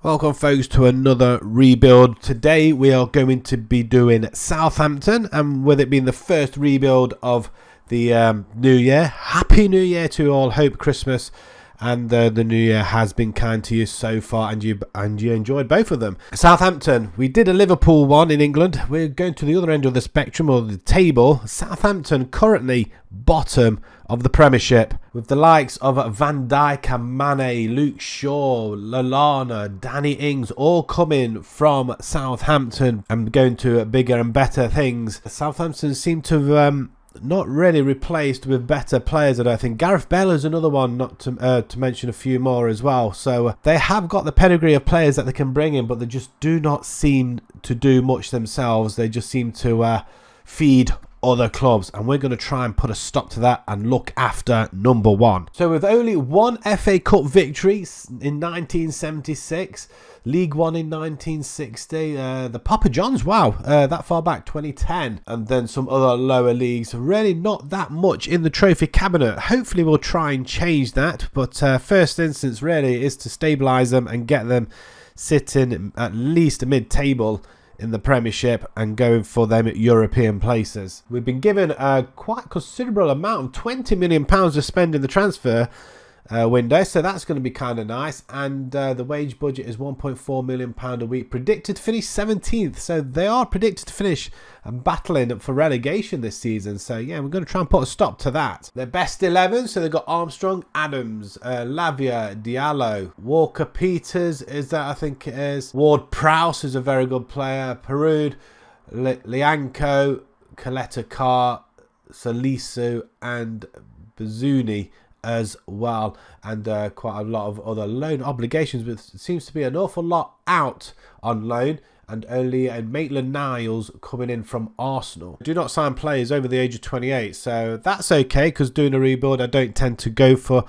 Welcome folks to another rebuild. Today we are going to be doing Southampton, and with it being the first rebuild of the new year, happy new year to you all. Hope Christmas and the new year has been kind to you so far, and you enjoyed both of them. Southampton, we did a Liverpool one in England. We're going to the other end of the spectrum or the table. Southampton currently bottom of the Premiership, with the likes of Van Dijk and Mane, Luke Shaw, Lallana, Danny Ings all coming from Southampton and going to bigger and better things. Southampton seem to have not really replaced with better players, I don't think. Gareth Bale is another one, not to mention a few more as well. So they have got the pedigree of players that they can bring in, but they just do not seem to do much themselves. They just seem to feed other clubs, and we're going to try and put a stop to that and look after number one. So with only one FA Cup victory in 1976, League One in 1960, the Papa Johns, wow, that far back, 2010, and then some other lower leagues. Really not that much in the trophy cabinet. Hopefully we'll try and change that, but first instance really is to stabilise them and get them sitting at least mid-table in the Premiership and going for them at European places. We've been given a quite considerable amount of £20 million to spend in the transfer window, so that's going to be kind of nice. And the wage budget is £1.4 million a week, predicted to finish 17th, so they are predicted to finish battling for relegation this season. So yeah, we're going to try and put a stop to that. Their best 11, so they've got Armstrong, Adams, Lavia, Diallo, Walker Peters is that, I think it is. Ward-Prowse is a very good player. Perud, Lianco, Coletta Carr, Salisu and Bazuni as well, and quite a lot of other loan obligations, but it seems to be an awful lot out on loan, and only Maitland-Niles coming in from Arsenal. Do not sign players over the age of 28, so that's okay, because doing a rebuild I don't tend to go for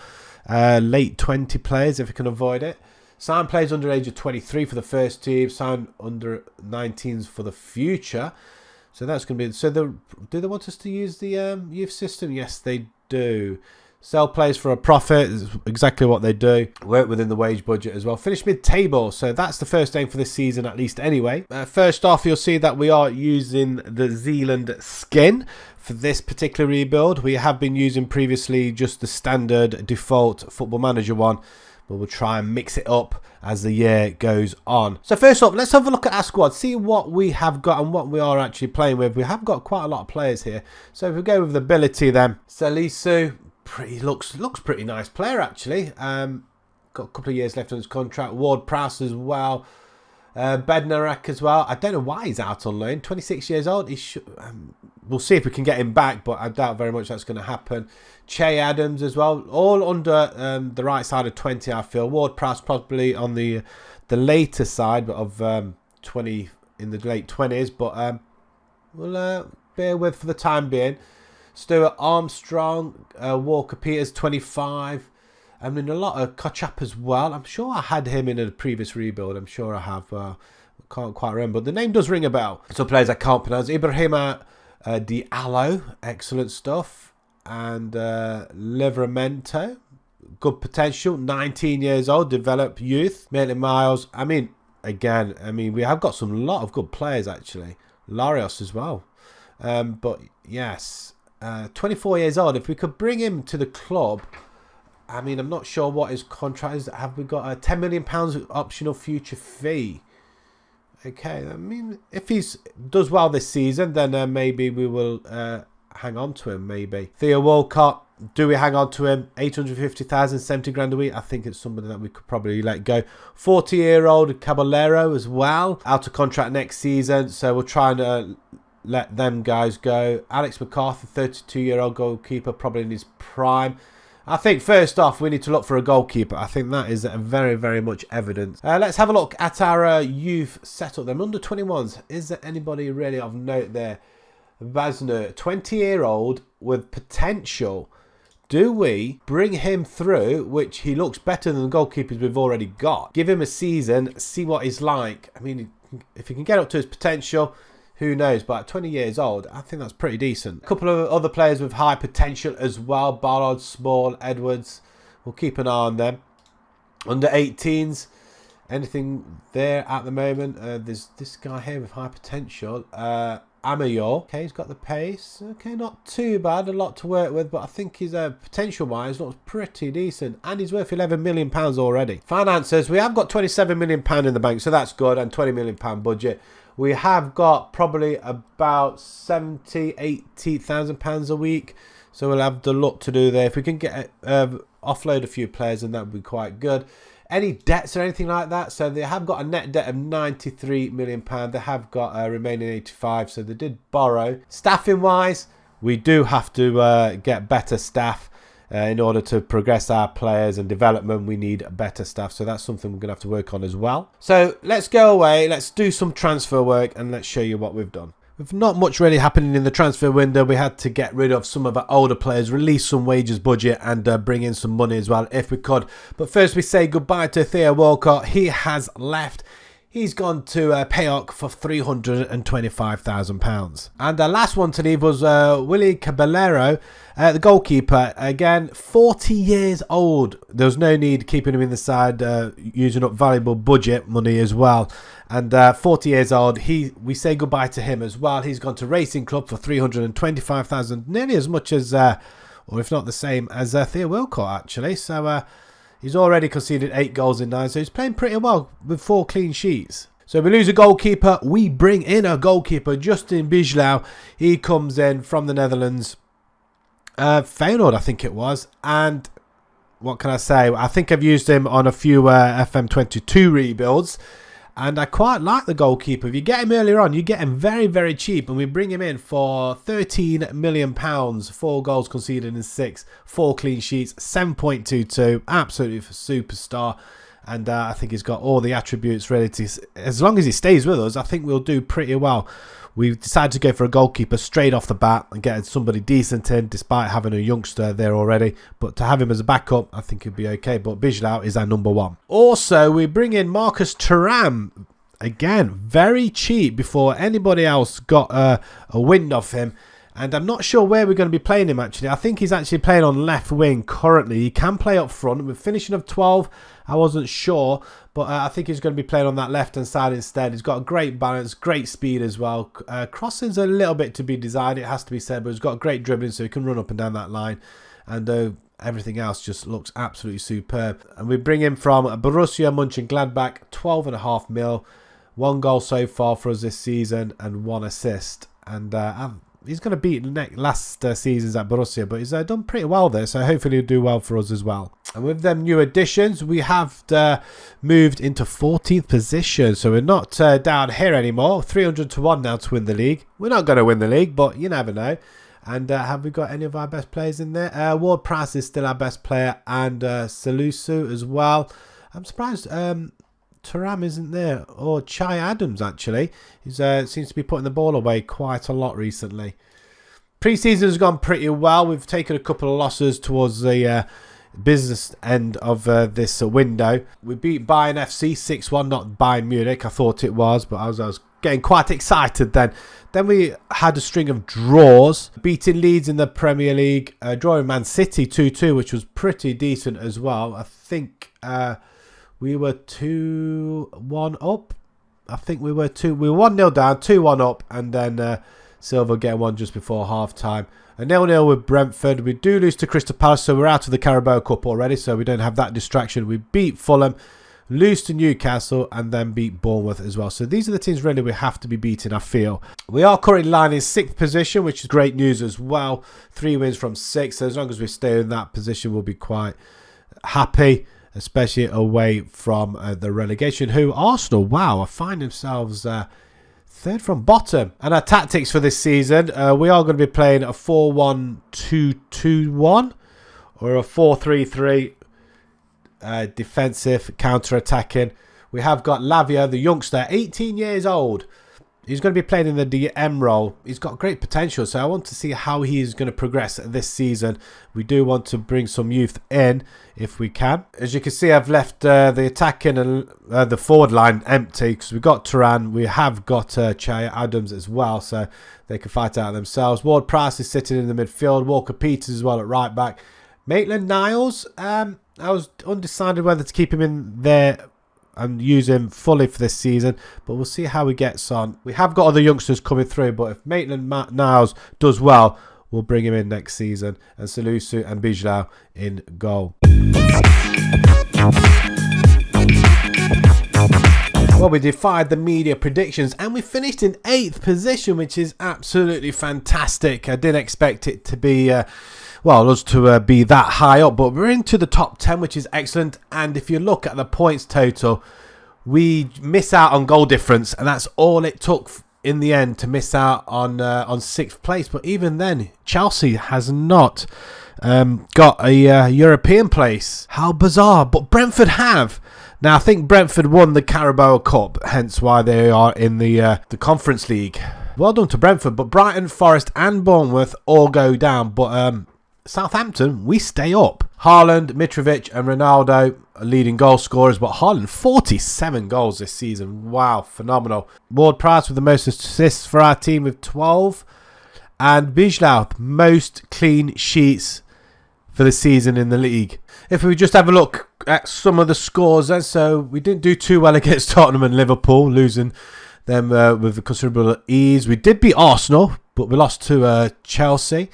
late 20 players if I can avoid it. Sign players under the age of 23 for the first team, sign under 19s for the future. So that's going to be, so do they want us to use the youth system? Yes, they do. Sell players for a profit is exactly what they do. Work within the wage budget as well. Finish mid-table, so that's the first aim for this season at least anyway. First off, you'll see that we are using the Zealand skin for this particular rebuild. We have been using previously just the standard default Football Manager one, but we'll try and mix it up as the year goes on. So first off, let's have a look at our squad, see what we have got and what we are actually playing with. We have got quite a lot of players here. So if we go with ability then, Salisu, looks pretty nice player actually. Got a couple of years left on his contract. Ward-Prowse as well. Bednarek as well. I don't know why he's out on loan. 26 years old. He should, we'll see if we can get him back, but I doubt very much that's going to happen. Che Adams as well. All under the right side of 20, I feel. Ward-Prowse probably on the later side of 20, in the late 20s, but we'll bear with for the time being. Stuart Armstrong, Walker Peters, 25. I mean, a lot of Kochap as well. I'm sure I had him in a previous rebuild. I'm sure I have. Can't quite remember. But the name does ring a bell. Some players I can't pronounce. Ibrahima Diallo, excellent stuff. And Livramento, good potential. 19 years old, developed youth. Maitland-Niles. I mean, again, we have got some lot of good players actually. Larios as well. But yes. 24 years old. If we could bring him to the club, I'm not sure what his contract is. Have we got a £10 million optional future fee? Okay, if he does well this season, then maybe we will hang on to him. Maybe Theo Walcott. Do we hang on to him? 850,000, 70 grand a week. I think it's somebody that we could probably let go. 40-year-old Caballero as well, out of contract next season. So we'll try and let them guys go. Alex McCarthy, 32-year-old goalkeeper, probably in his prime. I think first off, we need to look for a goalkeeper. I think that is very, very much evident. Let's have a look at our youth setup. Them under 21s. Is there anybody really of note there? Vasner, 20-year-old with potential. Do we bring him through, which he looks better than the goalkeepers we've already got? Give him a season, see what he's like. If he can get up to his potential, who knows? But at 20 years old, I think that's pretty decent. A couple of other players with high potential as well. Ballard, Small, Edwards. We'll keep an eye on them. Under 18s. anything there at the moment. There's this guy here with high potential. Amayor. Okay, he's got the pace. Okay, not too bad. A lot to work with, but I think his potential-wise looks pretty decent. And he's worth £11 million already. Finances, we have got £27 million in the bank, so that's good, and £20 million budget. We have got probably about £70,000, £80,000 a week, so we'll have the lot to do there. If we can get offload a few players, then that would be quite good. Any debts or anything like that? So they have got a net debt of £93 million. They have got a remaining 85, so they did borrow. Staffing wise, we do have to get better staff in order to progress our players and development. We need better staff, so that's something we're going to have to work on as well. So let's go away, let's do some transfer work, and let's show you what we've done. With not much really happening in the transfer window, we had to get rid of some of our older players, release some wages budget, and bring in some money as well if we could. But first we say goodbye to Theo Walcott. He has left. He's gone to PAOK for £325,000. And the last one to leave was Willie Caballero, the goalkeeper. Again, 40 years old. There was no need keeping him in the side, using up valuable budget money as well. And 40 years old, we say goodbye to him as well. He's gone to Racing Club for £325,000, nearly as much as, or if not the same as Theo Walcott actually. So he's already conceded 8 goals in 9, so he's playing pretty well with 4 clean sheets. So we lose a goalkeeper, we bring in a goalkeeper, Justin Bijlau. He comes in from the Netherlands, Feyenoord I think it was, and what can I say? I think I've used him on a few FM22 rebuilds. And I quite like the goalkeeper. If you get him earlier on, you get him very, very cheap. And we bring him in for £13 million. 4 goals conceded in 6. 4 clean sheets. 7.22. Absolutely superstar. And I think he's got all the attributes ready to... As long as he stays with us, I think we'll do pretty well. We've decided to go for a goalkeeper straight off the bat and get somebody decent in, despite having a youngster there already. But to have him as a backup, I think he'd be okay. But Bijlau is our number 1. Also, we bring in Marcus Thuram. Again, very cheap before anybody else got a wind of him. And I'm not sure where we're going to be playing him, actually. I think he's actually playing on left wing currently. He can play up front. We're finishing of 12. I wasn't sure, but I think he's going to be playing on that left-hand side instead. He's got a great balance, great speed as well. Crossing's a little bit to be desired, it has to be said, but he's got great dribbling, so he can run up and down that line. And everything else just looks absolutely superb. And we bring him from Borussia Mönchengladbach, 12.5 mil. 1 goal so far for us this season and 1 assist. And he's going to beat last seasons at Borussia, but he's done pretty well there, so hopefully he'll do well for us as well. And with them new additions, we have moved into 14th position, so we're not down here anymore. 300 to 1 now to win the league. We're not going to win the league, but you never know. And have we got any of our best players in there? ward-prowse is still our best player, and Salusu as well. I'm surprised Thuram isn't there, or Chai Adams actually. He seems to be putting the ball away quite a lot recently. Pre-season has gone pretty well. We've taken a couple of losses towards the business end of this window. We beat Bayern FC 6-1, not Bayern Munich. I thought it was, but I was getting quite excited then. Then we had a string of draws, beating Leeds in the Premier League, drawing Man City 2-2, which was pretty decent as well. I think we were 2-1 up. I think we were 1-0 down, 2-1 up, and then Silva getting one just before half-time. A 0-0 with Brentford. We do lose to Crystal Palace, so we're out of the Carabao Cup already, so we don't have that distraction. We beat Fulham, lose to Newcastle, and then beat Bournemouth as well. So these are the teams really we have to be beating, I feel. We are currently lying in 6th position, which is great news as well. 3 wins from 6, so as long as we stay in that position, we'll be quite happy, especially away from the relegation, who Arsenal, wow, find themselves 3rd from bottom. And our tactics for this season, we are going to be playing a 4-1-2-2-1 or a 4-3-3 defensive, counter-attacking. We have got Lavia, the youngster, 18 years old. He's going to be playing in the DM role. He's got great potential, so I want to see how he is going to progress this season. We do want to bring some youth in if we can. As you can see, I've left the attacking and the forward line empty because we've got Thuram. We have got Chai Adams as well, so they can fight out themselves. ward-prowse is sitting in the midfield. Walker-Peters as well at right back. Maitland-Niles, I was undecided whether to keep him in there and use him fully for this season, but we'll see how he gets on. We have got other youngsters coming through, but if Maitland-Niles does well, we'll bring him in next season, and Salisu and Bijlau in goal. Well, we defied the media predictions and we finished in 8th position, which is absolutely fantastic. I didn't expect it to be, us to be that high up, but we're into the top 10, which is excellent. And if you look at the points total, we miss out on goal difference, and that's all it took in the end to miss out on 6th place. But even then, Chelsea has not got a European place. How bizarre! But Brentford have. Now, I think Brentford won the Carabao Cup, hence why they are in the Conference League. Well done to Brentford, but Brighton, Forest and Bournemouth all go down. But Southampton, we stay up. Haaland, Mitrovic and Ronaldo are leading goal scorers, but Haaland, 47 goals this season. Wow, phenomenal. Ward-Prowse with the most assists for our team with 12. And Bijlau, most clean sheets for the season in the league. If we just have a look at some of the scores then, so we didn't do too well against Tottenham and Liverpool, losing them with considerable ease. We did beat Arsenal, but we lost to Chelsea.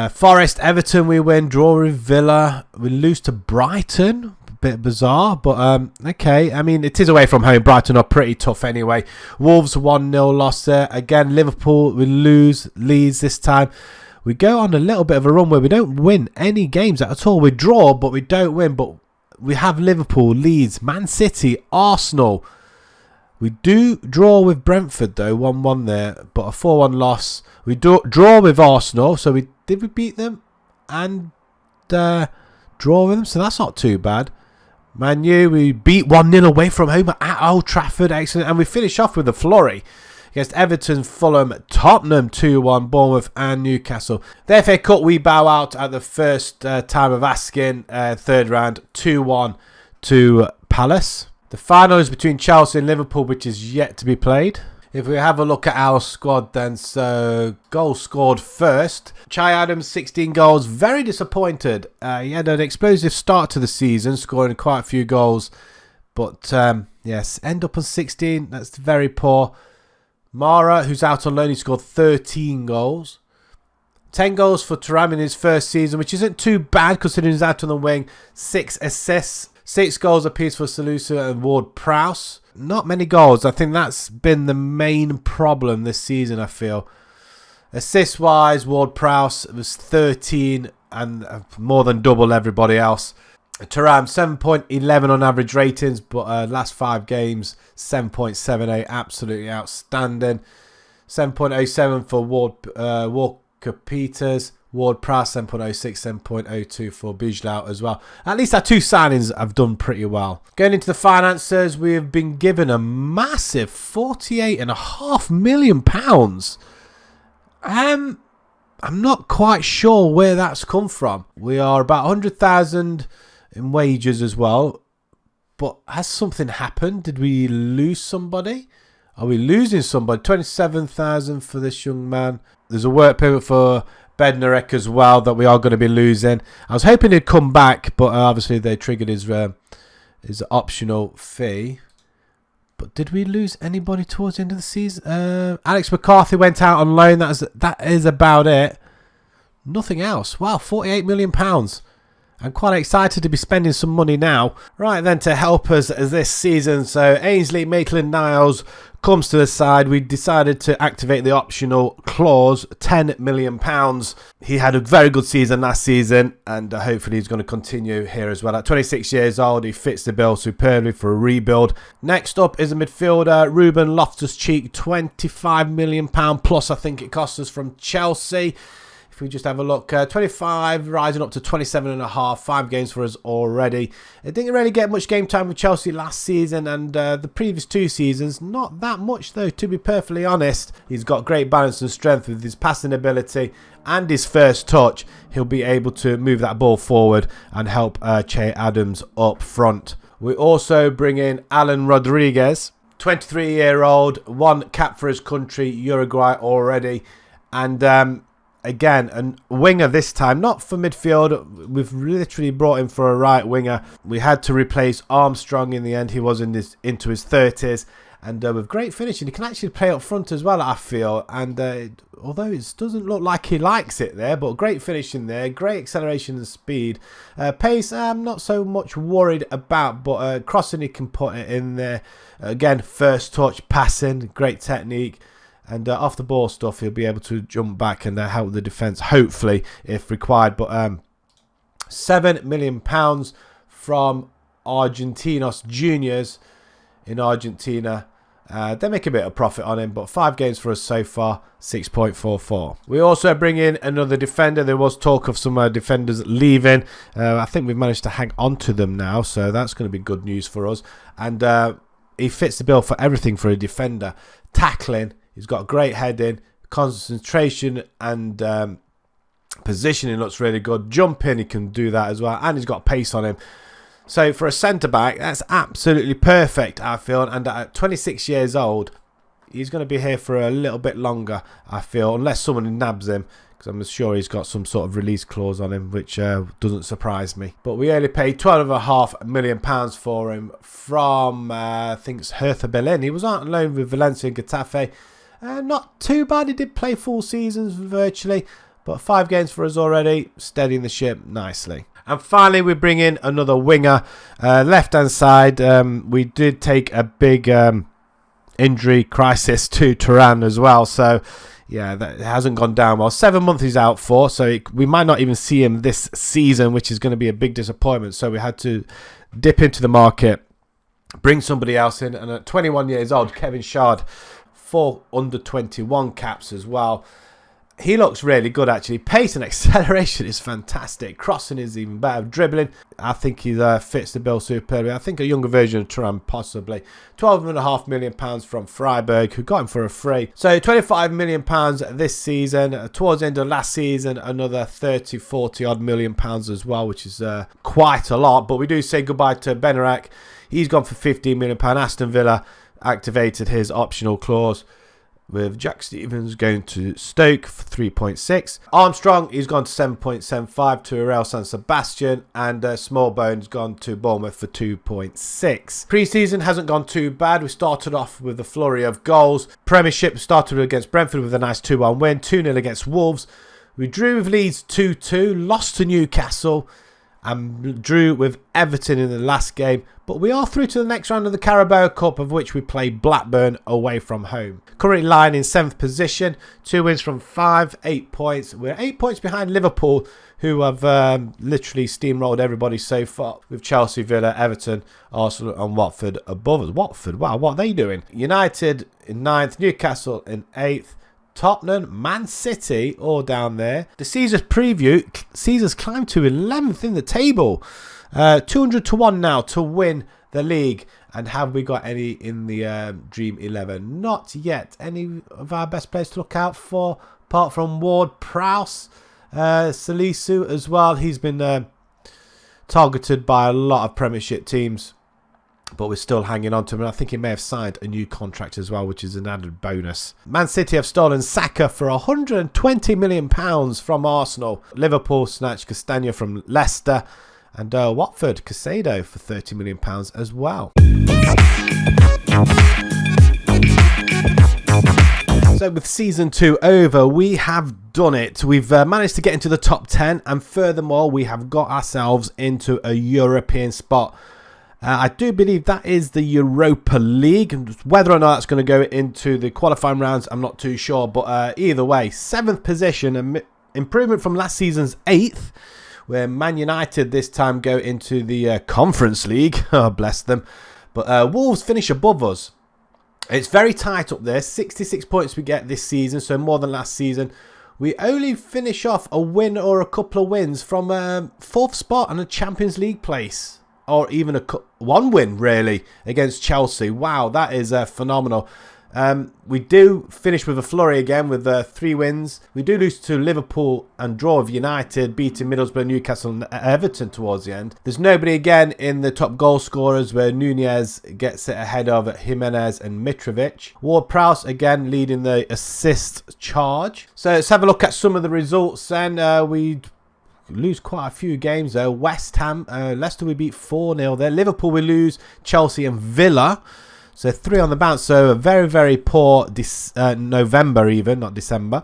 Forest, Everton we win, draw with Villa, we lose to Brighton, a bit bizarre, but okay. I mean, it is away from home. Brighton are pretty tough anyway. Wolves 1-0 loss there. Again, Liverpool, we lose. Leeds this time. We go on a little bit of a run where we don't win any games at all. We draw, but we don't win. But we have Liverpool, Leeds, Man City, Arsenal. We do draw with Brentford, though, 1-1 there, but a 4-1 loss. We draw with Arsenal, so did we beat them and draw with them? So that's not too bad. Man U, we beat 1-0 away from home at Old Trafford, excellent. And we finish off with a flurry against Everton, Fulham, Tottenham 2-1, Bournemouth and Newcastle. The FA Cup, we bow out at the first time of asking, third round, 2-1 to Palace. The final is between Chelsea and Liverpool, which is yet to be played. If we have a look at our squad then, so goals scored first. Chai Adams, 16 goals, very disappointed. He had an explosive start to the season, scoring quite a few goals. But yes, end up on 16, that's very poor. Mara, who's out on loan, he scored 13 goals. 10 goals for Thuram in his first season, which isn't too bad considering he's out on the wing. 6 assists. 6 goals apiece for Salisu and Ward-Prowse. Not many goals. I think that's been the main problem this season, I feel. Assist-wise, Ward-Prowse was 13 and more than double everybody else. Thuram, 7.11 on average ratings, but last 5 games, 7.78. Absolutely outstanding. 7.07 for Walker-Peters. Ward-Prowse 7.06, 7.02 for Bijlau as well. At least our 2 signings have done pretty well. Going into the finances, we have been given a massive £48.5 million. I'm not quite sure where that's come from. We are about 100,000 in wages as well. But has something happened? Did we lose somebody? Are we losing somebody? 27,000 for this young man. There's a work permit for Bednarek as well that we are going to be losing. I was hoping he'd come back, but obviously they triggered his optional fee. But did we lose anybody towards the end of the season? Alex McCarthy went out on loan. That is about it. Nothing else. Wow, £48 million. I'm quite excited to be spending some money now. Right then, to help us this season, so Ainsley Maitland-Niles comes to the side. We decided to activate the optional clause, £10 million. He had a very good season last season, and hopefully he's going to continue here as well. At 26 years old, he fits the bill superbly for a rebuild. Next up is a midfielder, Ruben Loftus-Cheek, £25 million plus I think it cost us from Chelsea. If we just have a look, 25 rising up to 27.5, 5 games for us already. It didn't really get much game time with Chelsea last season, and the previous 2 seasons, not that much though, to be perfectly honest. He's got great balance and strength with his passing ability and his first touch. He'll be able to move that ball forward and help Che Adams up front. We also bring in Alan Rodriguez, 23-year-old, 1 cap for his country, Uruguay already, and again, a winger this time, not for midfield. We've literally brought him for a right winger. We had to replace Armstrong in the end. He was into his 30s. And with great finishing, he can actually play up front as well, I feel. And although it doesn't look like he likes it there, but great finishing there, great acceleration and speed. Pace, I'm not so much worried about, but crossing, he can put it in there. Again, first touch, passing, great technique. And off the ball stuff, he'll be able to jump back and help the defence, hopefully, if required. But £7 million from Argentinos Juniors in Argentina. They make a bit of profit on him, but 5 games for us so far, 6.44. We also bring in another defender. There was talk of some defenders leaving. I think we've managed to hang on to them now, so that's going to be good news for us. And he fits the bill for everything for a defender. Tackling, he's got great heading, concentration and positioning looks really good. Jumping, he can do that as well, and he's got pace on him. So for a centre-back, that's absolutely perfect, I feel. And at 26 years old, he's going to be here for a little bit longer, I feel, unless someone nabs him. Because I'm sure he's got some sort of release clause on him, which doesn't surprise me. But we only paid £12.5 million for him from, I think it's Hertha Berlin. He was on loan with Valencia and Getafe. Not too bad. He did play full seasons virtually. But 5 games for us already, steadying the ship nicely. And finally, we bring in another winger. Left-hand side, we did take a big injury crisis to Turan as well. So, yeah, that hasn't gone down well. 7 months he's out for, so we might not even see him this season, which is going to be a big disappointment. So we had to dip into the market, bring somebody else in. And at 21 years old, Kevin Shard, 4 under-21 caps as well. He looks really good, actually. Pace and acceleration is fantastic. Crossing is even better. Dribbling, I think he fits the bill superbly. I think a younger version of Turan, possibly. £12.5 million from Freiburg, who got him for a free. So £25 million this season. Towards the end of last season, another 30, 40 odd million pounds as well, which is quite a lot. But we do say goodbye to Benarak. He's gone for £15 million. Aston Villa activated his optional clause, with Jack Stevens going to Stoke for 3.6. Armstrong, he's gone to 7.75 to Real San Sebastian. And Smallbone's gone to Bournemouth for 2.6. Pre-season hasn't gone too bad. We started off with a flurry of goals. Premiership started against Brentford with a nice 2-1 win. 2-0 against Wolves. We drew with Leeds 2-2. Lost to Newcastle. And drew with Everton in the last game. But we are through to the next round of the Carabao Cup, of which we play Blackburn away from home. Currently lying in 7th position. 2 wins from 5, 8 points. We're 8 points behind Liverpool, who have literally steamrolled everybody so far, with Chelsea, Villa, Everton, Arsenal and Watford above us. Watford, wow, what are they doing? United in 9th, Newcastle in 8th. Tottenham, Man City, all down there. The Caesars preview, Caesars climbed to 11th in the table. 200 to 1 now to win the league. And have we got any in the Dream 11? Not yet. Any of our best players to look out for, apart from ward-prowse, Salisu as well. He's been targeted by a lot of Premiership teams, but we're still hanging on to him. And I think he may have signed a new contract as well, which is an added bonus. Man City have stolen Saka for £120 million from Arsenal. Liverpool snatched Castagna from Leicester. And Watford, Caicedo for £30 million as well. So with Season 2 over, we have done it. We've managed to get into the top 10. And furthermore, we have got ourselves into a European spot. I do believe that is the Europa League. Whether or not that's going to go into the qualifying rounds, I'm not too sure. But either way, 7th position, an improvement from last season's 8th, where Man United this time go into the Conference League. Oh, bless them. But Wolves finish above us. It's very tight up there. 66 points we get this season, so more than last season. We only finish off a win or a couple of wins from 4th spot and a Champions League place. Or even one win, really, against Chelsea. Wow, that is phenomenal. We do finish with a flurry again with 3 wins. We do lose to Liverpool and draw with United, beating Middlesbrough, Newcastle and Everton towards the end. There's nobody again in the top goal scorers where Nunez gets it ahead of Jimenez and Mitrovic. Ward-Prowse again leading the assist charge. So let's have a look at some of the results then. We lose quite a few games though. West Ham, Leicester we beat 4-0 there. Liverpool we lose, Chelsea and Villa. So 3 on the bounce. So a very, very poor November even, not December.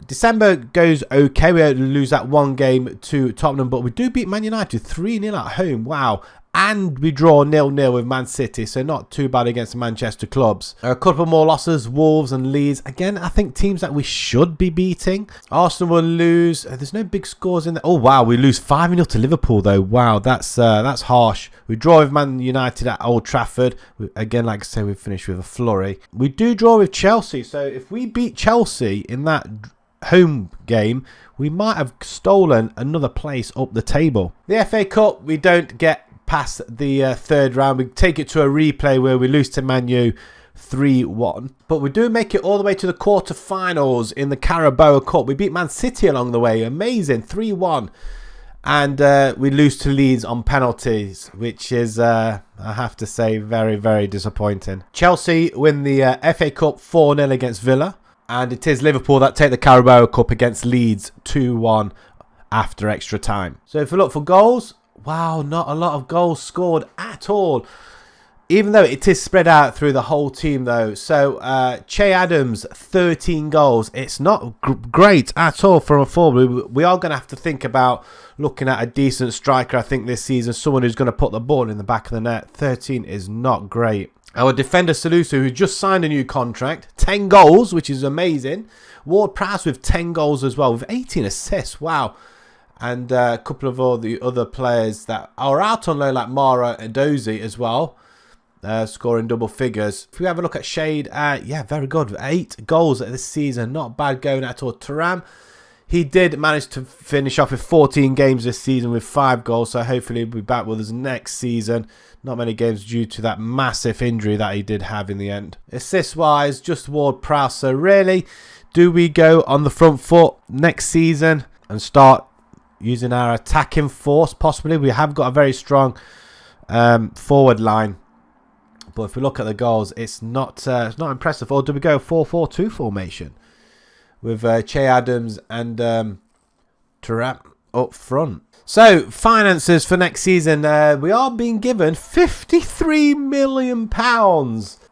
December goes okay. We lose that 1 game to Tottenham, but we do beat Man United 3-0 at home. Wow. And we draw 0-0 with Man City, so not too bad against the Manchester clubs. A couple more losses, Wolves and Leeds. Again, I think teams that we should be beating. Arsenal will lose. There's no big scores in there. Oh, wow, we lose 5-0 to Liverpool, though. Wow, that's harsh. We draw with Man United at Old Trafford. Again, like I say, we finished with a flurry. We do draw with Chelsea, so if we beat Chelsea in that home game, we might have stolen another place up the table. The FA Cup, we don't get past the 3rd round. We take it to a replay where we lose to Man U 3-1, but we do make it all the way to the quarter-finals in the Carabao Cup. We beat Man City along the way, amazing, 3-1, and we lose to Leeds on penalties, which is I have to say very, very disappointing. Chelsea win the FA Cup 4-0 against Villa, and it is Liverpool that take the Carabao Cup against Leeds 2-1 after extra time. So if we look for goals, wow, not a lot of goals scored at all. Even though it is spread out through the whole team, though. So, Che Adams, 13 goals. It's not great at all from a forward. We are going to have to think about looking at a decent striker, I think, this season. Someone who's going to put the ball in the back of the net. 13 is not great. Our defender, Salusa, who just signed a new contract. 10 goals, which is amazing. Ward-Prowse with 10 goals as well, with 18 assists. Wow. And a couple of all the other players that are out on loan, like Mara and Dozy as well, scoring double figures. If we have a look at Shade, yeah, very good. 8 goals this season. Not bad going at all. Thuram, he did manage to finish off with 14 games this season with 5 goals. So hopefully he'll be back with us next season. Not many games due to that massive injury that he did have in the end. Assist-wise, just Ward-Prowse. So really, do we go on the front foot next season and start using our attacking force? Possibly. We have got a very strong forward line, but if we look at the goals, it's not impressive. Or do we go 4-4-2 formation with Che Adams and Thuram up front? So finances for next season, we are being given £53 million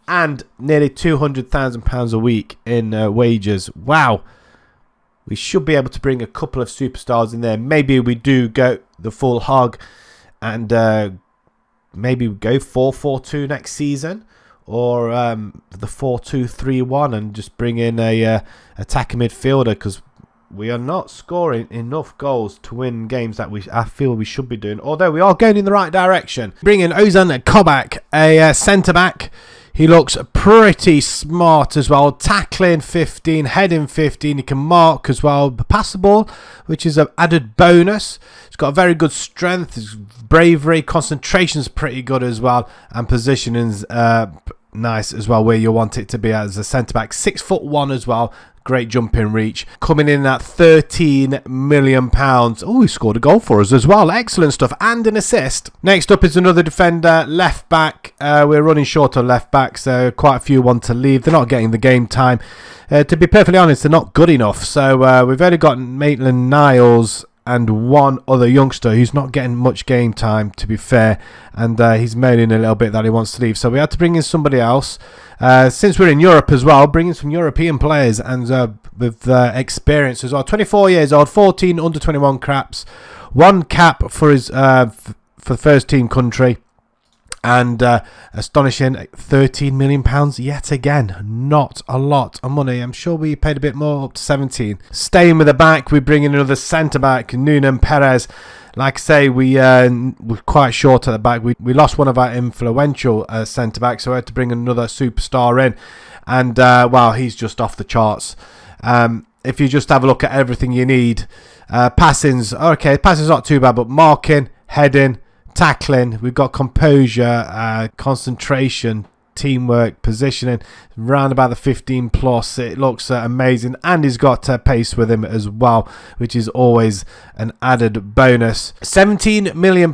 and nearly £200,000 a week in wages. Wow. We should be able to bring a couple of superstars in there. Maybe we do go the full hog and maybe we go 4-4-2 next season, or the 4-2-3-1 and just bring in a attacking midfielder, because we are not scoring enough goals to win games that I feel we should be doing. Although we are going in the right direction. Bring in IlsonCatGaming, a centre-back. He looks pretty smart as well. Tackling 15, heading 15. He can mark as well. Pass the ball, which is an added bonus. He's got a very good strength. His bravery, concentration's pretty good as well. And positioning's nice as well, where you want it to be as a centre-back. 6'1" as well. Great jumping reach. Coming in at £13 million. Oh, he scored a goal for us as well. Excellent stuff. And an assist. Next up is another defender, left back. We're running short on left back, so quite a few want to leave. They're not getting the game time. To be perfectly honest, they're not good enough. So we've only got Maitland-Niles and one other youngster who's not getting much game time, to be fair. And he's moaning a little bit that he wants to leave. So we had to bring in somebody else. Since we're in Europe as well, bringing some European players and with experience as well. 24 years old, 14 under 21 caps, 1 cap for his for the first team country, and astonishing £13 million yet again. Not a lot of money. I'm sure we paid a bit more, up to 17. Staying with the back, we bring in another centre back, Nuno Perez. Like I say, we're quite short at the back. We lost one of our influential centre-backs, so we had to bring another superstar in. And, wow, he's just off the charts. If you just have a look at everything you need. Passing's, okay, passing's not too bad, but marking, heading, tackling. We've got composure, concentration, teamwork, positioning, round about the 15 plus. It looks amazing, and he's got pace with him as well, which is always an added bonus. £17 million.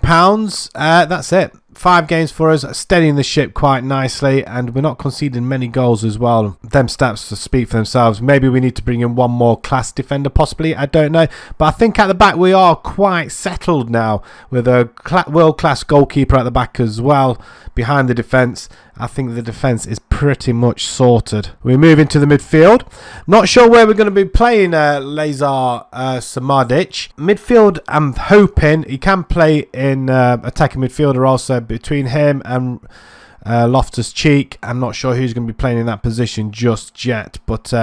That's it. 5 games for us, steadying the ship quite nicely, and we're not conceding many goals as well. Them stats to speak for themselves. Maybe we need to bring in one more class defender, possibly. I don't know. But I think at the back we are quite settled now, with a world-class goalkeeper at the back as well, behind the defence. I think the defence is pretty much sorted. We move into the midfield. Not sure where we're going to be playing Lazar Samadic. Midfield, I'm hoping he can play in attacking midfielder also, between him and Loftus-Cheek. I'm not sure who's going to be playing in that position just yet, but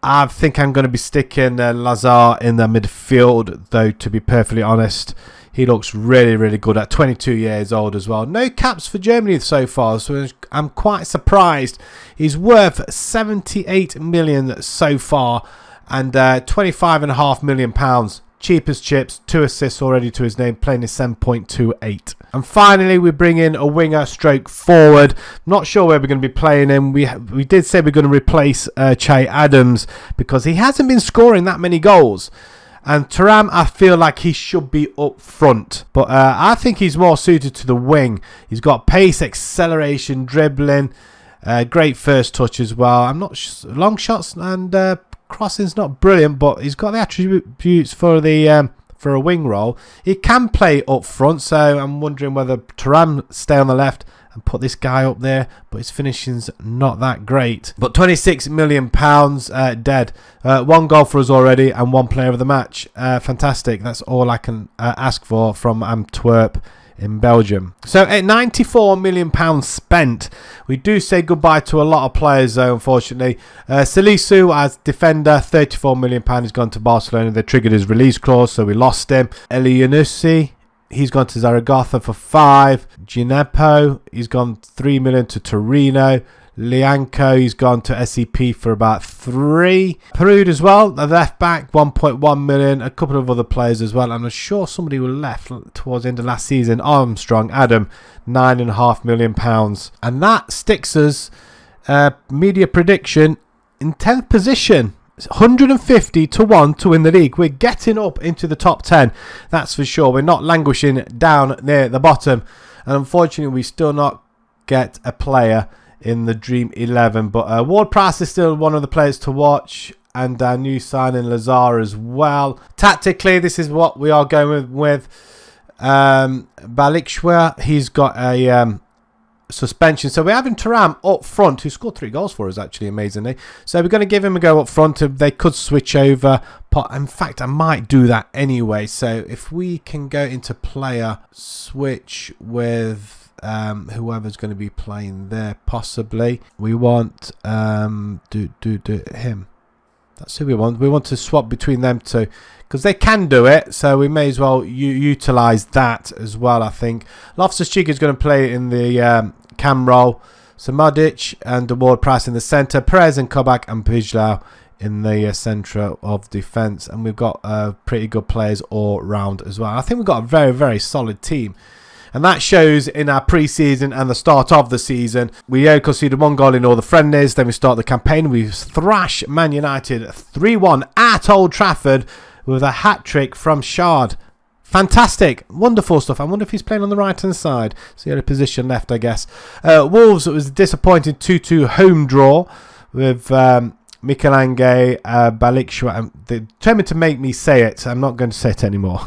I think I'm going to be sticking Lazar in the midfield, though, to be perfectly honest. He looks really, really good at 22 years old as well. No caps for Germany so far, so I'm quite surprised. He's worth 78 million so far, and £25.5 million. Cheap as chips, 2 assists already to his name, playing his 7.28. And finally, we bring in a winger stroke forward. Not sure where we're going to be playing him. We did say we're going to replace Che Adams, because he hasn't been scoring that many goals. And Thuram, I feel like he should be up front. But I think he's more suited to the wing. He's got pace, acceleration, dribbling, great first touch as well. I'm not long shots and crossing's not brilliant, but he's got the attributes for the for a wing role. He can play up front, so I'm wondering whether Thuram stay on the left and put this guy up there, but his finishing's not that great. But £26 million dead. 1 goal for us already and 1 player of the match. Fantastic. That's all I can ask for from Antwerp in Belgium. So at £94 million spent, we do say goodbye to a lot of players though, unfortunately. Salisu as defender, £34 million has gone to Barcelona. They triggered his release clause, so we lost him. Elianusi, he's gone to Zaragoza for 5. Gineppo, he's gone 3 million to Torino. Lianco, he's gone to SEP for about 3. Perud as well, the left back, 1.1 million. A couple of other players as well. I'm sure somebody who left towards the end of last season. Armstrong, Adam, £9.5 million. And that sticks us, media prediction, in 10th position. 150 to 1 to win the league. We're getting up into the top 10, that's for sure. We're not languishing down near the bottom, and unfortunately we still not get a player in the Dream 11, but ward-prowse is still one of the players to watch, and our new signing Lazar as well. Tactically, this is what we are going with. Balikshwa, he's got a suspension, so we're having Thuram up front, who scored 3 goals for us actually, amazingly. So we're going to give him a go up front. They could switch over, but in fact I might do that anyway. So if we can go into player, switch with whoever's going to be playing there, possibly we want do him. That's who we want. We want to swap between them two, because they can do it, so we may as well utilise that as well, I think. Loftus-Cheek is going to play in the cam role. Samadic and ward-prowse in the centre. Perez and Kobak and Pijlau in the centre of defence. And we've got pretty good players all round as well. I think we've got a very, very solid team. And that shows in our pre-season and the start of the season. We only conceded 1 goal in all the friendlies. Then we start the campaign. We thrash Man United 3-1 at Old Trafford with a hat-trick from Shard. Fantastic. Wonderful stuff. I wonder if he's playing on the right-hand side. So he had a position left, I guess. Wolves, it was a disappointing 2-2 home draw with Mikalange, Balikshwa. They're determined to make me say it. I'm not going to say it anymore.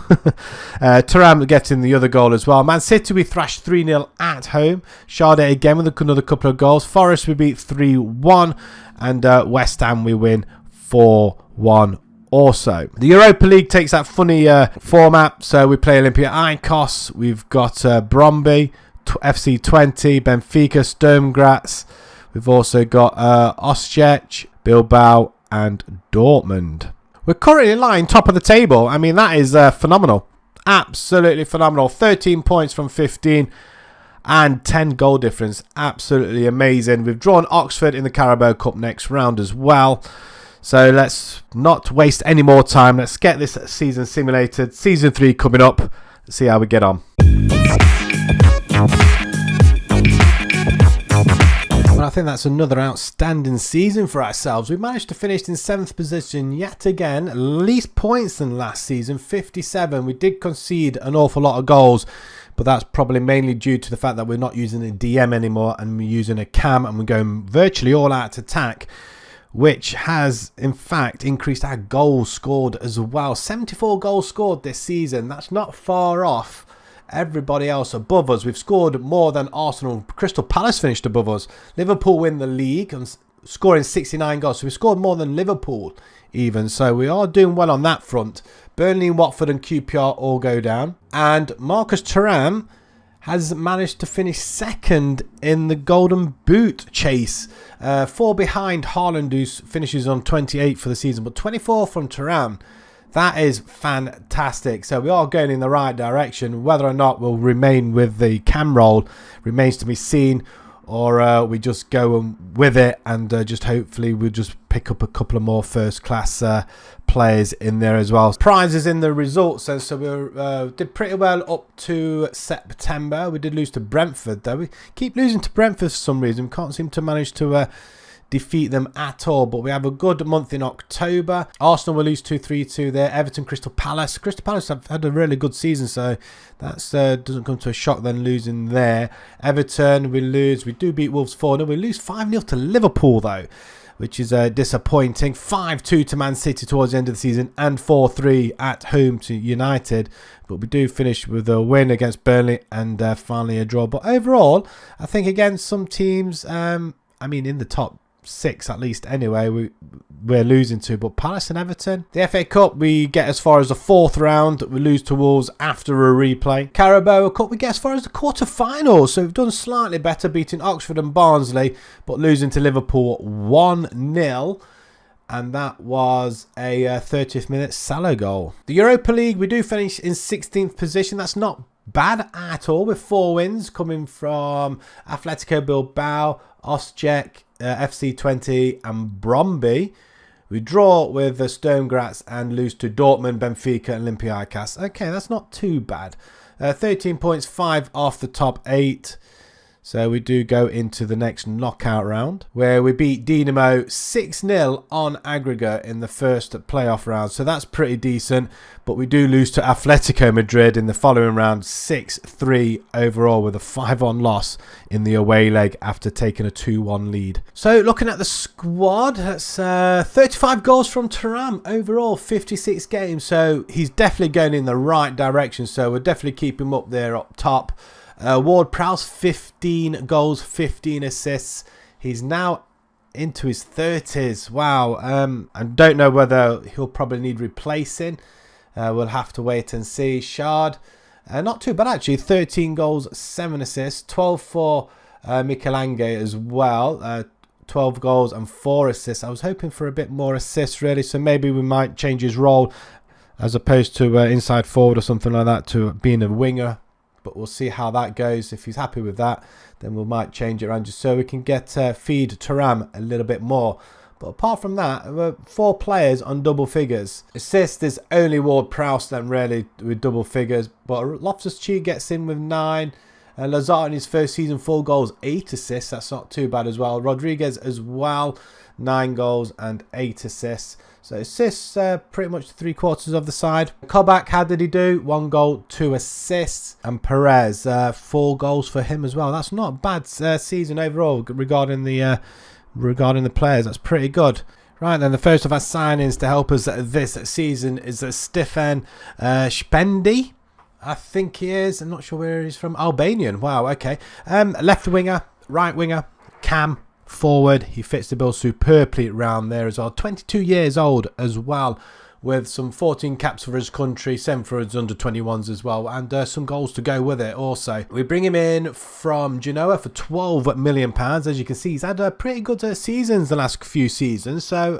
Thuram getting the other goal as well. Man City, we thrashed 3-0 at home. Shard again with another couple of goals. Forest, we beat 3-1. And West Ham, we win 4-1. Also, the Europa League takes that funny format. So we play Olympia Icos. We've got Bromby, FC20, Benfica, Sturm Graz. We've also got Osijek, Bilbao and Dortmund. We're currently lying top of the table. I mean, that is phenomenal. Absolutely phenomenal. 13 points from 15 and 10 goal difference. Absolutely amazing. We've drawn Oxford in the Carabao Cup next round as well. So let's not waste any more time. Let's get this season simulated. Season 3 coming up. Let's see how we get on. But I think that's another outstanding season for ourselves. We managed to finish in 7th position yet again, least points than last season, 57. We did concede an awful lot of goals, but that's probably mainly due to the fact that we're not using a DM anymore and we're using a cam, and we're going virtually all out attack, which has in fact increased our goals scored as well. 74 goals scored this season. That's not far off everybody else above us. We've scored more than Arsenal. Crystal Palace finished above us. Liverpool win the league and scoring 69 goals. So we scored more than Liverpool even. So we are doing well on that front. Burnley, Watford and QPR all go down. And Marcus Thuram has managed to finish 2nd in the Golden Boot chase. 4 behind Haaland, who finishes on 28 for the season, but 24 from Thuram. That is fantastic. So we are going in the right direction. Whether or not we'll remain with the cam roll remains to be seen, or we just go with it and just hopefully we'll just pick up a couple of more first class players in there as well. Prizes in the results, and so we did pretty well up to September. We did lose to Brentford though. We keep losing to Brentford for some reason. We can't seem to manage to defeat them at all, but we have a good month in October. Arsenal will lose 2-3-2 there. Everton, Crystal Palace. Crystal Palace have had a really good season, so that doesn't come to a shock then losing there. Everton, we lose. We do beat Wolves 4-0. We lose 5-0 to Liverpool though, which is disappointing. 5-2 to Man City towards the end of the season, and 4-3 at home to United. But we do finish with a win against Burnley and finally a draw. But overall, I think against some teams, I mean in the top 6 at least anyway, we're losing to. But Palace and Everton, the FA Cup, we get as far as the 4th round. We lose to Wolves after a replay. Carabao Cup, we get as far as the quarter-finals, so we've done slightly better, beating Oxford and Barnsley, but losing to Liverpool 1-0. And that was a 30th minute Salah goal. The Europa League, we do finish in 16th position. That's not bad at all, with 4 wins coming from Atletico Bilbao, Osijek, FC20 and Bromby. We draw with Sturm Graz and lose to Dortmund, Benfica and Olympiacos. Okay, that's not too bad. 13 points, 5 off the top 8. So we do go into the next knockout round, where we beat Dinamo 6-0 on aggregate in the first playoff round. So that's pretty decent. But we do lose to Atletico Madrid in the following round, 6-3 overall, with a 5-1 loss in the away leg after taking a 2-1 lead. So looking at the squad, that's 35 goals from Thuram overall, 56 games. So he's definitely going in the right direction. So we'll definitely keep him up there up top. Ward-Prowse, 15 goals, 15 assists. He's now into his 30s. Wow. I don't know whether he'll probably need replacing. We'll have to wait and see. Shard, not too bad actually. 13 goals, 7 assists. 12 for Michelangelo as well. 12 goals and 4 assists. I was hoping for a bit more assists really, so maybe we might change his role as opposed to inside forward or something like that to being a winger. But we'll see how that goes. If he's happy with that, then we might change it around just so we can get feed Thuram a little bit more. But apart from that, we're 4 players on double figures. Assist is only Ward-Prowse then really with double figures. But Loftus-Cheek gets in with 9. Lazard in his first season, 4 goals, 8 assists. That's not too bad as well. Rodriguez as well, 9 goals and 8 assists. So assists pretty much 3/4 of the side. Kobach, how did he do? 1 goal, 2 assists. And Perez, 4 goals for him as well. That's not a bad season overall regarding the players. That's pretty good. Right then, the first of our signings to help us this season is Stefan Spendi. I think he is. I'm not sure where he's from. Albanian. Wow, okay. Left winger, right winger, cam, forward. He fits the bill superbly around there as well. 22 years old as well, with some 14 caps for his country, 7 for his under-21s as well, and some goals to go with it also. We bring him in from Genoa for £12 million. As you can see, he's had pretty good seasons the last few seasons, so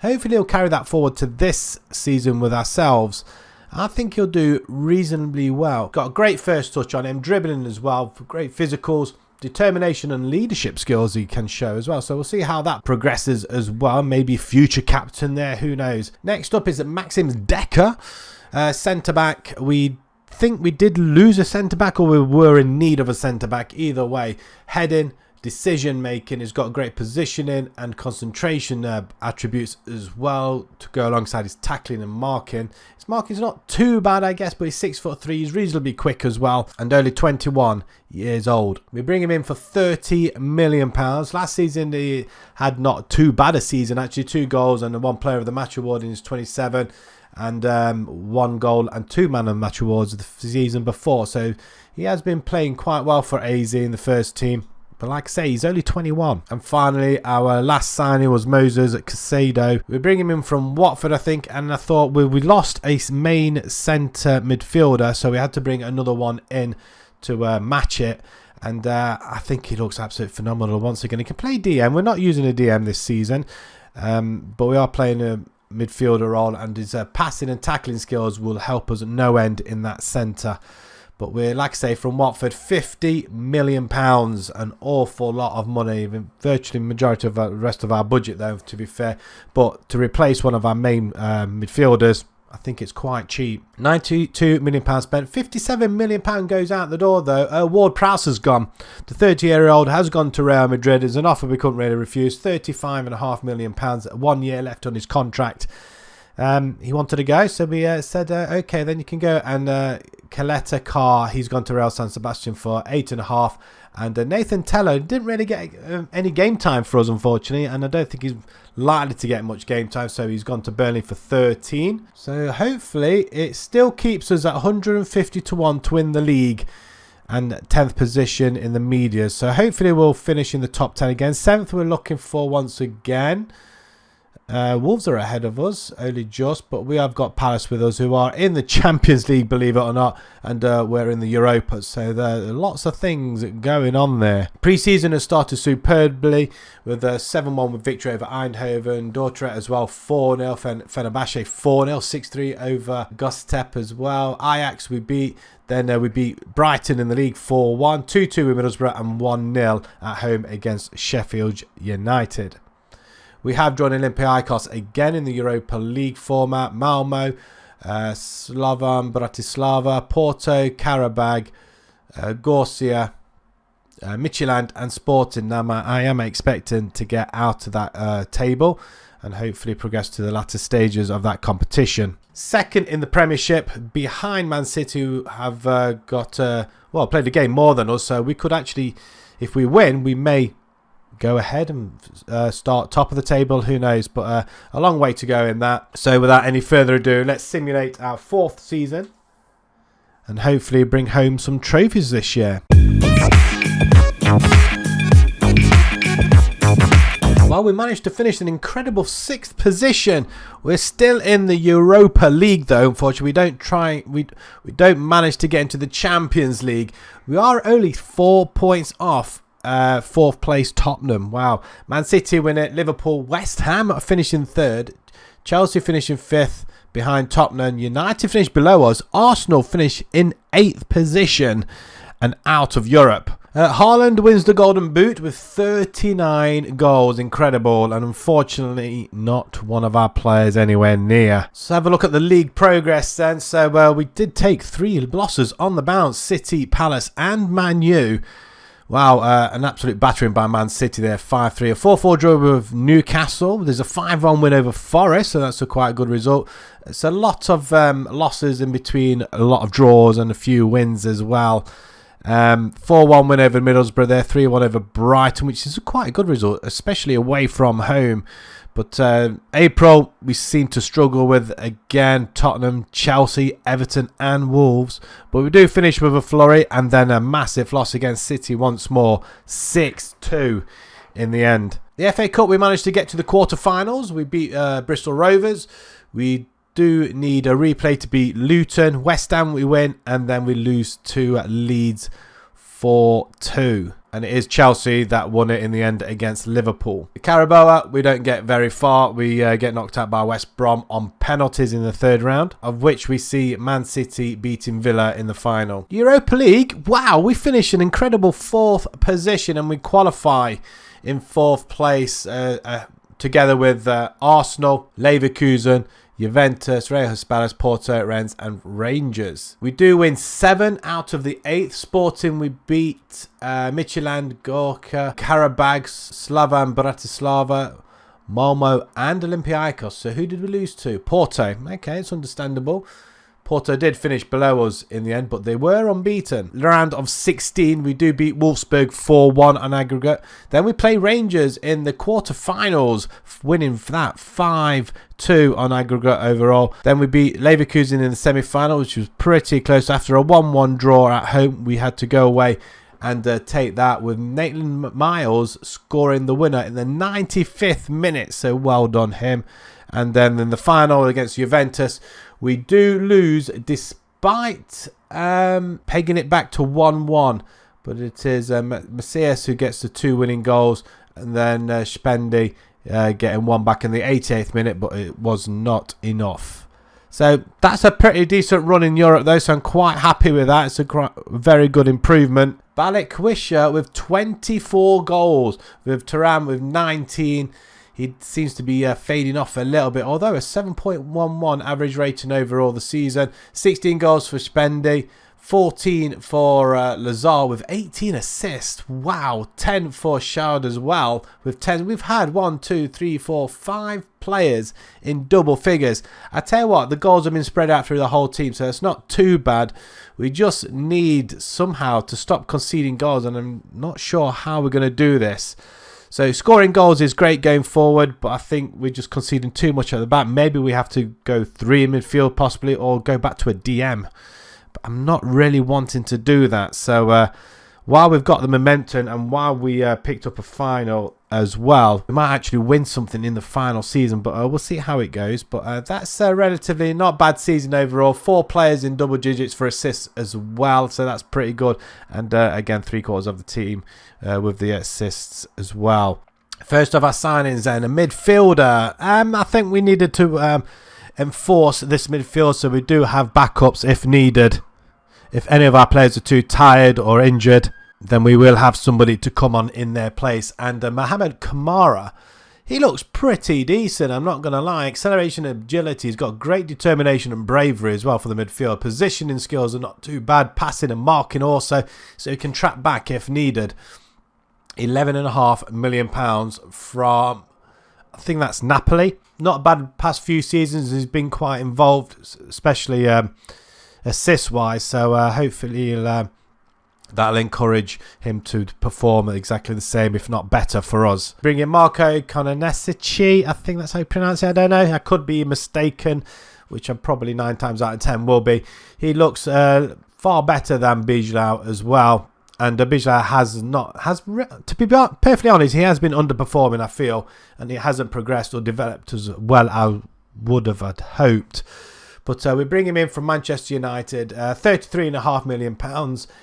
hopefully he'll carry that forward to this season with ourselves. I think he'll do reasonably well. Got a great first touch on him, dribbling as well, great physicals, determination and leadership skills he can show as well. So we'll see how that progresses as well. Maybe future captain there, who knows. Next up is Maxim Decker, centre-back. We think we did lose a centre-back, or we were in need of a centre-back. Either way, heading, decision making. He's got great positioning and concentration attributes as well to go alongside his tackling and marking. His marking's not too bad, I guess, but he's 6'3". He's reasonably quick as well, and only 21 years old. We bring him in for £30 million. Last season he had not too bad a season, actually. 2 goals and the 1 player of the match award in his 27, and 1 goal and 2 man of the match awards the season before. So he has been playing quite well for AZ in the first team. But like I say, he's only 21. And finally, our last signing was Moses Caicedo. We bring him in from Watford, I think. And I thought we lost a main centre midfielder, so we had to bring another one in to match it. And I think he looks absolutely phenomenal once again. He can play DM. We're not using a DM this season, but we are playing a midfielder role. And his passing and tackling skills will help us at no end in that centre. But we're, like I say, from Watford, £50 million, an awful lot of money, virtually majority of the rest of our budget, though, to be fair. But to replace one of our main midfielders, I think it's quite cheap. £92 million spent. £57 million goes out the door, though. Ward-Prowse has gone. The 30-year-old has gone to Real Madrid. It's an offer we couldn't really refuse. £35.5 million, 1 year left on his contract. He wanted to go, so we said, okay, then you can go. And Caleta Carr, he's gone to Real San Sebastian for 8.5. And Nathan Teller didn't really get any game time for us, unfortunately. And I don't think he's likely to get much game time, so he's gone to Burnley for 13. So hopefully it still keeps us at 150 to 1 to win the league. And 10th position in the media. So hopefully we'll finish in the top 10 again. 7th we're looking for once again. Wolves are ahead of us, only just, but we have got Palace with us, who are in the Champions League, believe it or not, and we're in the Europa, so there are lots of things going on there. Pre-season has started superbly with a 7-1 with victory over Eindhoven, Dordrecht as well, 4-0, Fenerbahce 4-0, 6-3 over Gaziantep as well. Ajax we beat. Then we beat Brighton in the league 4-1, 2-2 with Middlesbrough, and 1-0 at home against Sheffield United. We have drawn Olympiacos again in the Europa League format. Malmo, Slovan Bratislava, Porto, Karabag, Gorsia, Midtjylland and Sporting. Now I am expecting to get out of that table and hopefully progress to the latter stages of that competition. Second in the Premiership, behind Man City, who have played the game more than us. So we could actually, if we win, we may go ahead and start top of the table. Who knows? But a long way to go in that. So without any further ado, let's simulate our 4th season and hopefully bring home some trophies this year. Well, we managed to finish an incredible 6th position. We're still in the Europa League, though. Unfortunately, we don't manage to get into the Champions League. We are only 4 points off 4th place Tottenham. Wow. Man City win it. Liverpool, West Ham are finishing 3rd. Chelsea finishing 5th behind Tottenham. United finish below us. Arsenal finish in 8th position and out of Europe. Haaland wins the Golden Boot with 39 goals. Incredible. And unfortunately, not one of our players anywhere near. So have a look at the league progress then. So we did take 3 losses on the bounce. City, Palace and Man U. Wow, an absolute battering by Man City there, 5-3. A 4-4 draw with Newcastle. There's a 5-1 win over Forest, so that's a quite good result. It's a lot of losses in between, a lot of draws and a few wins as well. 4-1 win over Middlesbrough there, 3-1 over Brighton, which is quite a good result, especially away from home. But April, we seem to struggle with, again, Tottenham, Chelsea, Everton and Wolves. But we do finish with a flurry and then a massive loss against City once more, 6-2 in the end. The FA Cup, we managed to get to the quarterfinals. We beat Bristol Rovers. We do need a replay to beat Luton. West Ham we win and then we lose to Leeds 4-2. And it is Chelsea that won it in the end against Liverpool. The Carabao, we don't get very far. We get knocked out by West Brom on penalties in the 3rd round, of which we see Man City beating Villa in the final. Europa League, wow, we finish an incredible 4th position and we qualify in 4th place together with Arsenal, Leverkusen, Juventus, Real Spurs, Porto, Rennes and Rangers. We do win 7 out of the 8. Sporting, we beat Midtjylland, Gorka, Karabag, Slavan Bratislava, Malmo and Olympiacos. So who did we lose to? Porto. Okay, it's understandable. Porto did finish below us in the end, but they were unbeaten. Round of 16, we do beat Wolfsburg 4-1 on aggregate. Then we play Rangers in the quarterfinals, winning for that 5-2 on aggregate overall. Then we beat Leverkusen in the semi-final, which was pretty close. After a 1-1 draw at home, we had to go away and take that with Maitland Miles scoring the winner in the 95th minute. So well done him. And then in the final against Juventus, we do lose despite pegging it back to 1-1. But it is Macias who gets the 2 winning goals. And then Spendi getting 1 back in the 88th minute. But it was not enough. So that's a pretty decent run in Europe though. So I'm quite happy with that. It's a very good improvement. Balikwisha with 24 goals. With Turan with 19. He seems to be fading off a little bit, although a 7.11 average rating overall the season. 16 goals for Spendi, 14 for Lazar with 18 assists. Wow, 10 for Shard as well with 10. We've had 1, 2, 3, 4, 5 players in double figures. I tell you what, the goals have been spread out through the whole team, so it's not too bad. We just need somehow to stop conceding goals, and I'm not sure how we're going to do this. So scoring goals is great going forward, but I think we're just conceding too much at the back. Maybe we have to go 3 in midfield possibly, or go back to a DM. But I'm not really wanting to do that. So while we've got the momentum and while we picked up a final as well, we might actually win something in the final season, but we'll see how it goes. But that's a relatively not bad season overall. 4 players in double digits for assists as well, so that's pretty good. And again, 3/4 of the team with the assists as well. First of our signings then, a midfielder. I think we needed to enforce this midfield, so we do have backups if needed. If any of our players are too tired or injured, then we will have somebody to come on in their place. And Mohamed Kamara, he looks pretty decent, I'm not going to lie. Acceleration and agility, he's got great determination and bravery as well for the midfield. Positioning skills are not too bad, passing and marking also, so he can track back if needed. £11.5 million from, I think that's Napoli. Not a bad past few seasons, he's been quite involved, especially assist-wise, so hopefully that'll encourage him to perform exactly the same, if not better, for us. Bring in Marco Kononesici, I think that's how you pronounce it, I don't know. I could be mistaken, which I'm probably 9 times out of 10 will be. He looks far better than Bijlau as well. And Bijlau to be perfectly honest, he has been underperforming, I feel. And he hasn't progressed or developed as well as I would have hoped. But we bring him in from Manchester United, £33.5 million.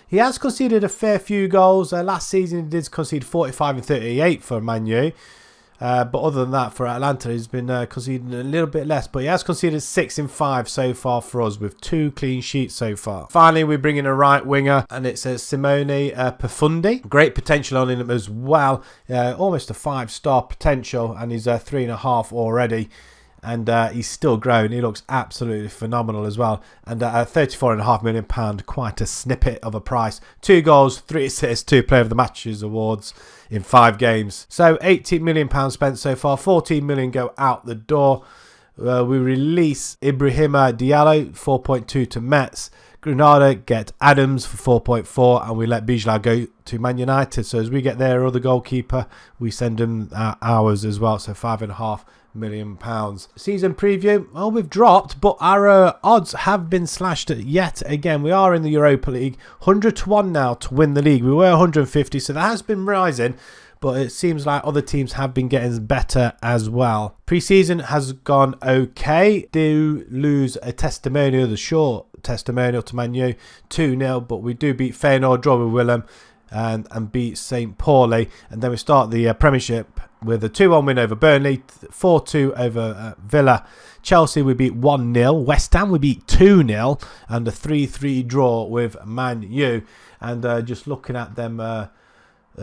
He has conceded a fair few goals. Last season he did concede 45 and 38 for Man U. But other than that, for Atlanta, he's been conceding a little bit less. But he has conceded 6 in 5 so far for us, with 2 clean sheets so far. Finally, we bring in a right winger, and it's Simone Pafundi. Great potential on him as well. Almost a 5-star potential, and he's 3.5 already. And he's still growing. He looks absolutely phenomenal as well. And £34.5 million, quite a snippet of a price. 2 goals, 3 assists, 2 Player of the Matches awards in 5 games. So £18 million spent so far. 14 million go out the door. We release Ibrahima Diallo, 4.2 to Metz. Granada get Adams for 4.4, and we let Bijlau go to Man United. So as we get their other goalkeeper, we send him ours as well. So £5.5 million. Season preview, well, we've dropped, but our odds have been slashed yet again. We are in the Europa League, 100-1 now to win the league. We were 150, so that has been rising, but it seems like other teams have been getting better as well. Pre-season has gone okay. Do lose a testimonial, the short testimonial to Man U, 2-0, but we do beat Feyenoord, draw with Willem, and beat St. Pauli. And then we start the Premiership with a 2-1 win over Burnley, 4-2 over Villa. Chelsea we beat 1-0. West Ham we beat 2-0. And a 3-3 draw with Man U. And just looking at them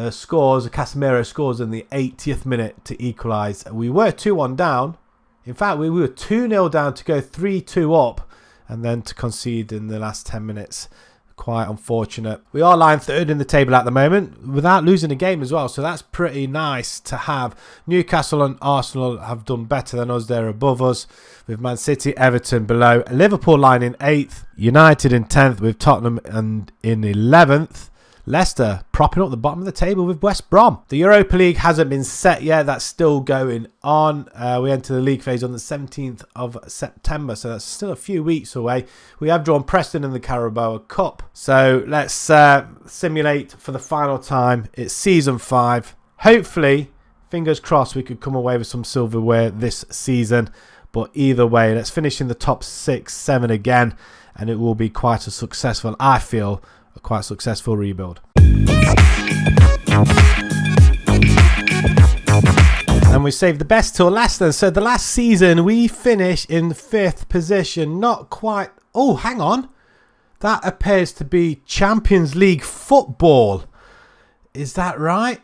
scores, Casemiro scores in the 80th minute to equalise. We were 2-1 down, In fact, we were 2-0 down to go 3-2 up and then to concede in the last 10 minutes. Quite unfortunate. We are lying third in the table at the moment without losing a game as well, so that's pretty nice to have. Newcastle and Arsenal have done better than us. They're above us, with Man City, Everton below. Liverpool lying in 8th, United in 10th with Tottenham and in 11th. Leicester propping up the bottom of the table with West Brom. The Europa League hasn't been set yet. That's still going on. We enter the league phase on the 17th of September, so that's still a few weeks away. We have drawn Preston in the Carabao Cup. So let's simulate for the final time. It's season 5. Hopefully, fingers crossed, we could come away with some silverware this season. But either way, let's finish in the top 6, 7 again, and it will be quite a successful, I feel, a quite successful rebuild. And we saved the best till last then. So the last season we finished in 5th position. Not quite. Oh, hang on. That appears to be Champions League football. Is that right?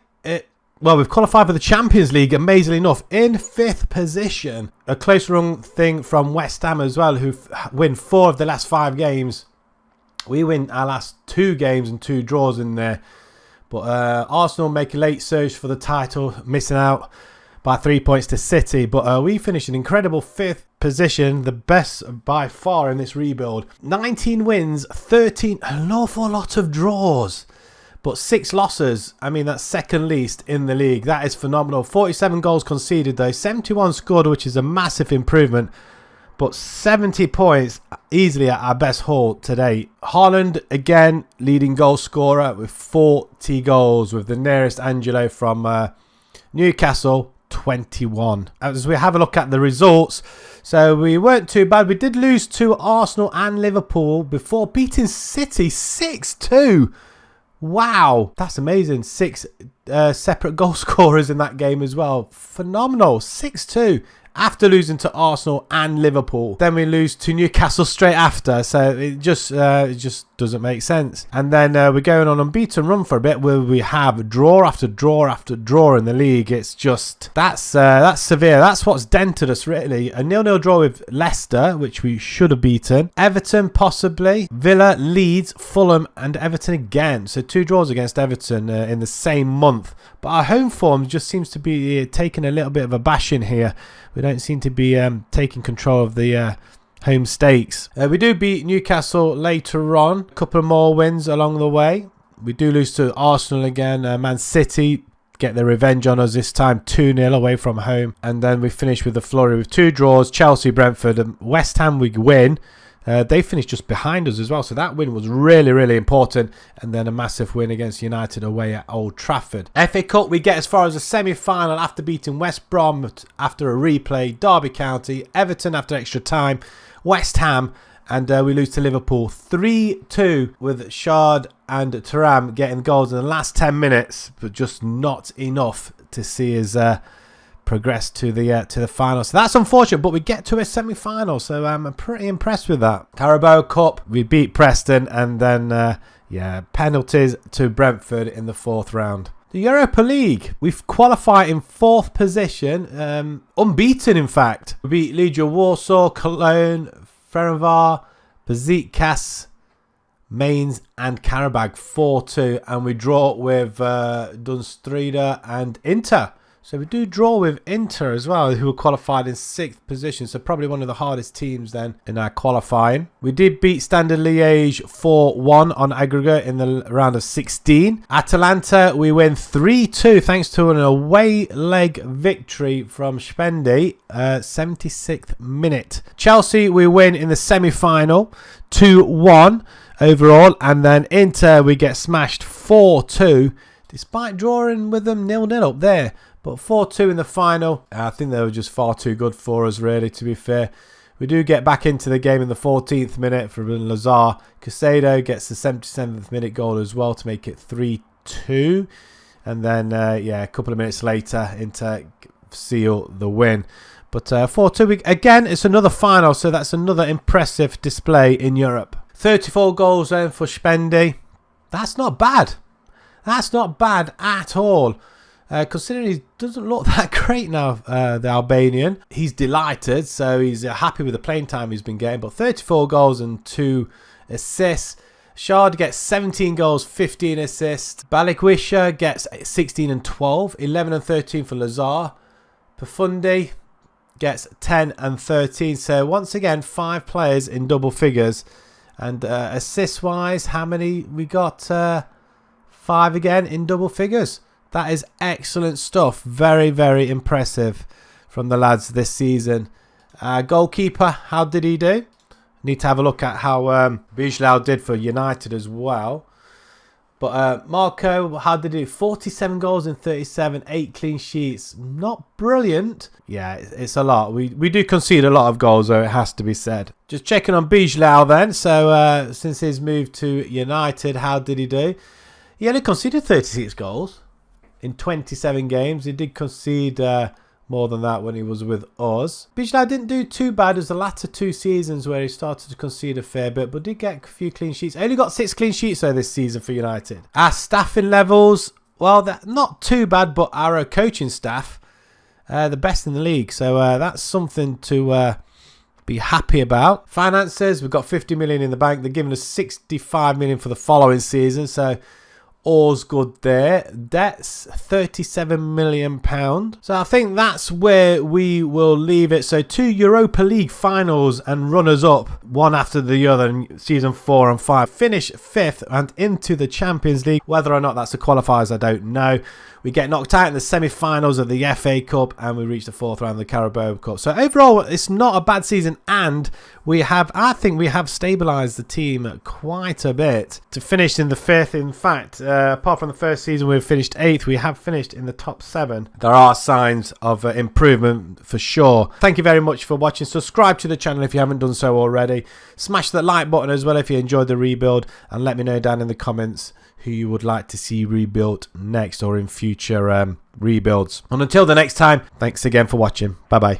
Well, we've qualified for the Champions League, amazingly enough, in 5th position. A close run thing from West Ham as well, who win 4 of the last 5 games. We win our last 2 games and 2 draws in there. But Arsenal make a late surge for the title, missing out by 3 points to City. But we finished an incredible 5th position, the best by far in this rebuild. 19 wins, 13, an awful lot of draws. But 6 losses, I mean, that's second least in the league. That is phenomenal. 47 goals conceded though, 71 scored, which is a massive improvement. But 70 points easily at our best haul today. Haaland, again, leading goal scorer with 40 goals, with the nearest Angelo from Newcastle, 21. As we have a look at the results, so we weren't too bad. We did lose to Arsenal and Liverpool before beating City 6-2. Wow, that's amazing. 6 separate goal scorers in that game as well. Phenomenal. 6-2. After losing to Arsenal and Liverpool. Then we lose to Newcastle straight after. So it just doesn't make sense. And then we're going on an unbeaten run for a bit where we have draw after draw after draw in the league. It's just, that's severe. That's what's dented us really. A 0-0 draw with Leicester, which we should have beaten. Everton possibly. Villa, Leeds, Fulham and Everton again. So 2 draws against Everton in the same month. But our home form just seems to be taking a little bit of a bashing here. We don't seem to be taking control of the home stakes. We do beat Newcastle later on. A couple of more wins along the way. We do lose to Arsenal again. Man City get their revenge on us this time. 2-0 away from home. And then we finish with the flurry with 2 draws. Chelsea, Brentford and West Ham we win. They finished just behind us as well. So that win was really, really important. And then a massive win against United away at Old Trafford. FA Cup, we get as far as a semi-final after beating West Brom after a replay. Derby County, Everton after extra time. West Ham. And we lose to Liverpool 3-2 with Shard and Thuram getting goals in the last 10 minutes. But just not enough to see us progress to the final. So that's unfortunate, but we get to a semi-final, so I'm pretty impressed with that. Carabao Cup, we beat Preston, and then penalties to Brentford in the 4th round. The Europa League, we've qualified in 4th position, unbeaten in fact. We beat Legia Warsaw, Cologne, Ferencváros, Besiktas, Mainz and Karabag 4-2, and we draw with Dunstrida and Inter. So we do draw with Inter as well, who were qualified in 6th position. So probably one of the hardest teams then in our qualifying. We did beat Standard Liège 4-1 on aggregate in the round of 16. Atalanta, we win 3-2 thanks to an away leg victory from Spendi, 76th minute. Chelsea, we win in the semi-final 2-1 overall. And then Inter, we get smashed 4-2 despite drawing with them 0-0 up there. But 4-2 in the final. I think they were just far too good for us, really, to be fair. We do get back into the game in the 14th minute from Lazar. Caicedo gets the 77th minute goal as well to make it 3-2. And then, a couple of minutes later, Inter seal the win. But 4-2, again, it's another final, so that's another impressive display in Europe. 34 goals then for Spendi. That's not bad. That's not bad at all. Considering he doesn't look that great now, the Albanian. He's delighted, so he's happy with the playing time he's been getting. But 34 goals and 2 assists. Shard gets 17 goals, 15 assists. Balikwisha gets 16 and 12, 11 and 13 for Lazar. Profundi gets 10 and 13. So once again, 5 players in double figures. And assist-wise, how many we got? 5 again in double figures. That is excellent stuff. Very, very impressive from the lads this season. Goalkeeper, how did he do? Need to have a look at how Bijlau did for United as well. But Marco, how did he do? 47 goals in 37, 8 clean sheets. Not brilliant. Yeah, it's a lot. We do concede a lot of goals, though, it has to be said. Just checking on Bijlau then. So since his move to United, how did he do? He only conceded 36 goals in 27 games. He did concede more than that when he was with us. Bijlau didn't do too bad as the latter 2 seasons where he started to concede a fair bit, but did get a few clean sheets. Only got 6 clean sheets though this season for United. Our staffing levels, well, they're not too bad, but our coaching staff, the best in the league. So that's something to be happy about. Finances, we've got 50 million in the bank. They're giving us 65 million for the following season. So all's good there. Debts, £37 million. So I think that's where we will leave it. So 2 Europa League finals and runners up, one after the other in season 4 and 5. Finish 5th and into the Champions League. Whether or not that's the qualifiers, I don't know. We get knocked out in the semi-finals of the FA Cup and we reach the 4th round of the Carabao Cup. So overall, it's not a bad season, and I think we have stabilised the team quite a bit to finish in the 5th. In fact, apart from the first season we've finished 8th, we have finished in the top 7. There are signs of improvement for sure. Thank you very much for watching. Subscribe to the channel if you haven't done so already. Smash that like button as well if you enjoyed the rebuild, and let me know down in the comments who you would like to see rebuilt next or in future rebuilds. And until the next time, thanks again for watching. Bye bye.